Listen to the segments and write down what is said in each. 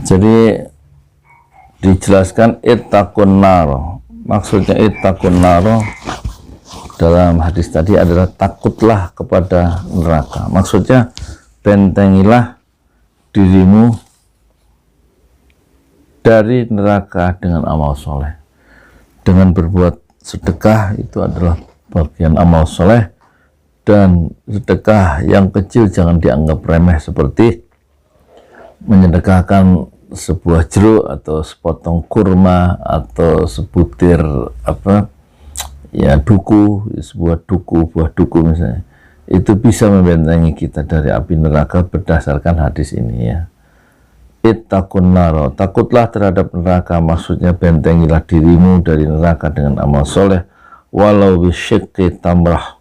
Jadi dijelaskan ittaqun nar. Maksudnya ittaqun nar dalam hadis tadi adalah takutlah kepada neraka. Maksudnya bentengilah dirimu dari neraka dengan amal soleh. Dengan berbuat sedekah itu adalah bagian amal soleh, dan sedekah yang kecil jangan dianggap remeh, seperti menyedekahkan sebuah jeruk atau sepotong kurma atau sebutir duku, sebuah duku, buah duku misalnya. Itu bisa membentengi kita dari api neraka berdasarkan hadis ini ya. Ittaqun nar, takutlah terhadap neraka, maksudnya bentengilah dirimu dari neraka dengan amal soleh, walau bisyikki tamrah,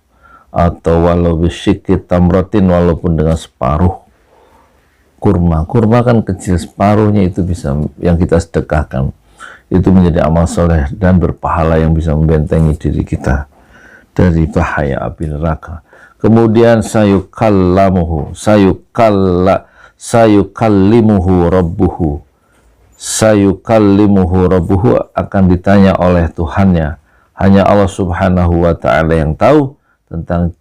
atau walau bisyikki tamratin, walaupun dengan separuh kurma. Kurma kan kecil, separuhnya itu bisa yang kita sedekahkan, itu menjadi amal soleh dan berpahala yang bisa membentengi diri kita dari bahaya api neraka. Kemudian sayukallimuhu rabbuhu, akan ditanya oleh Tuhannya. Hanya Allah subhanahu wa ta'ala yang tahu tentang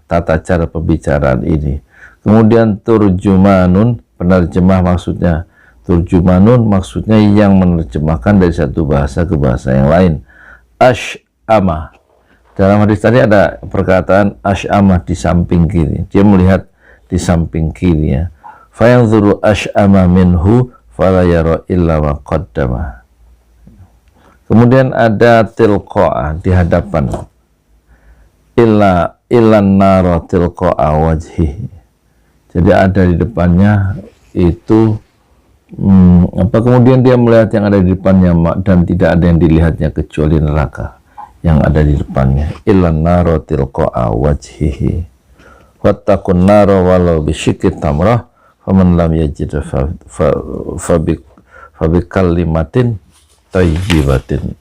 tata cara pembicaraan ini. Kemudian turjumanun, penerjemah maksudnya. Turjumanun maksudnya yang menerjemahkan dari satu bahasa ke bahasa yang lain. Ash'ama, dalam hadis tadi ada perkataan ash'ama, di samping kiri. Dia melihat di samping kiri ya. Fayanzuru ash'ama minhu fala yara illa ma qaddama. Kemudian ada tilqa'a, di hadapan. Illan nara tilqa'a wajhihi. Jadi ada di depannya itu kemudian dia melihat yang ada di depannya, dan tidak ada yang dilihatnya kecuali neraka yang ada di depannya. Illan nara tilqa'a wajhihi wattaqun nara walau bisyikki tamrah faman lam yajid fabikalimatin thayyibatin.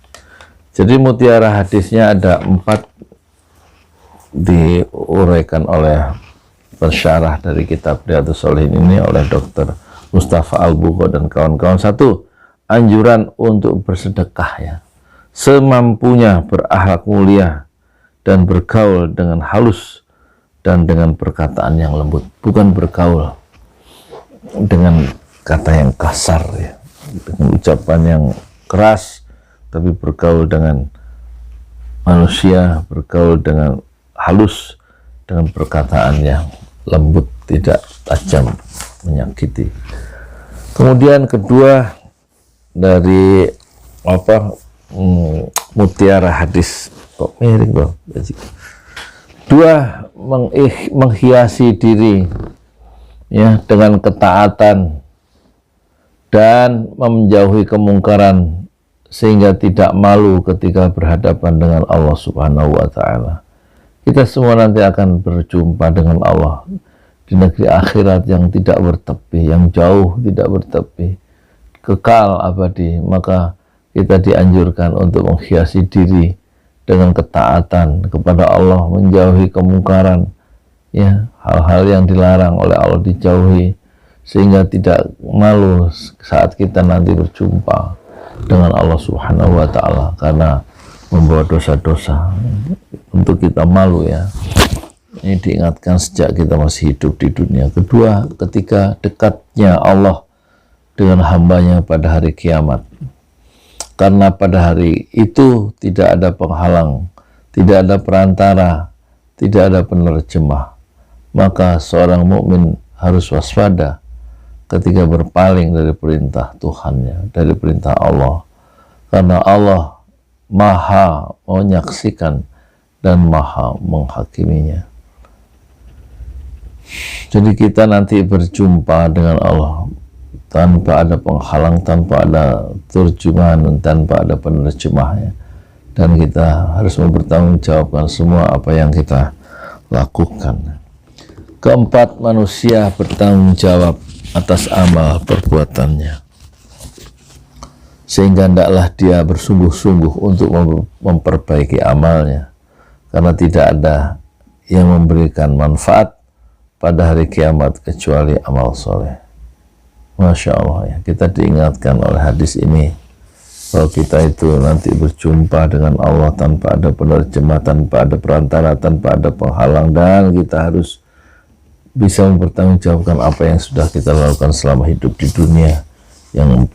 Jadi mutiara hadisnya ada 4, diuraikan oleh pensyarah dari kitab Riyadhus Shalihin ini oleh Dr. Mustafa Al-Bugho dan kawan-kawan. 1, anjuran untuk bersedekah ya, semampunya, berakhlak mulia dan bergaul dengan halus dan dengan perkataan yang lembut, bukan bergaul dengan kata yang kasar ya, dengan ucapan yang keras, tapi bergaul dengan manusia, bergaul dengan halus, dengan perkataan yang lembut, tidak tajam, menyakiti. Kemudian kedua dari mutiara hadis, kok miring bang? 2, menghiasi diri ya dengan ketaatan dan menjauhi kemungkaran sehingga tidak malu ketika berhadapan dengan Allah Subhanahu wa ta'ala. Kita semua nanti akan berjumpa dengan Allah di negeri akhirat yang tidak bertepi, yang jauh tidak bertepi, kekal abadi. Maka kita dianjurkan untuk menghiasi diri dengan ketaatan kepada Allah, menjauhi kemungkaran ya, hal-hal yang dilarang oleh Allah dijauhi, sehingga tidak malu saat kita nanti berjumpa dengan Allah Subhanahu wa ta'ala, karena membawa dosa-dosa untuk kita malu ya. Ini diingatkan sejak kita masih hidup di dunia. Kedua, ketika dekatnya Allah dengan hambanya pada hari kiamat, karena pada hari itu tidak ada penghalang, tidak ada perantara, tidak ada penerjemah. Maka seorang mukmin harus waspada ketika berpaling dari perintah Tuhannya, dari perintah Allah, karena Allah Maha menyaksikan dan Maha menghakiminya. Jadi kita nanti berjumpa dengan Allah tanpa ada penghalang, tanpa ada terjemahan, tanpa ada penerjemahnya, dan kita harus mempertanggungjawabkan semua apa yang kita lakukan. Keempat, manusia bertanggung jawab atas amal perbuatannya, sehingga hendaklah dia bersungguh-sungguh untuk memperbaiki amalnya, karena tidak ada yang memberikan manfaat pada hari kiamat kecuali amal soleh. Masya Allah ya, kita diingatkan oleh hadis ini bahwa kita itu nanti berjumpa dengan Allah tanpa ada penerjemah, tanpa ada perantara, tanpa ada penghalang, dan kita harus bisa mempertanggungjawabkan apa yang sudah kita lakukan selama hidup di dunia, yang 40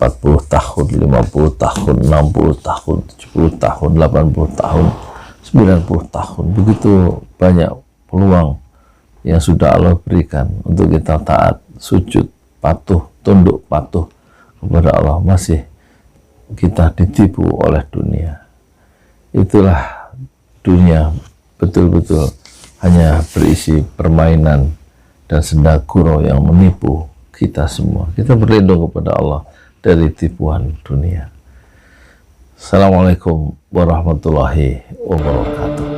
tahun, 50 tahun, 60 tahun, 70 tahun, 80 tahun, 90 tahun. Begitu banyak peluang yang sudah Allah berikan untuk kita taat, sujud, patuh, tunduk patuh kepada Allah, masih kita ditipu oleh dunia. Itulah dunia, betul-betul hanya berisi permainan dan senda gurau yang menipu kita semua. Kita berlindung kepada Allah dari tipuan dunia. Assalamualaikum warahmatullahi wabarakatuh.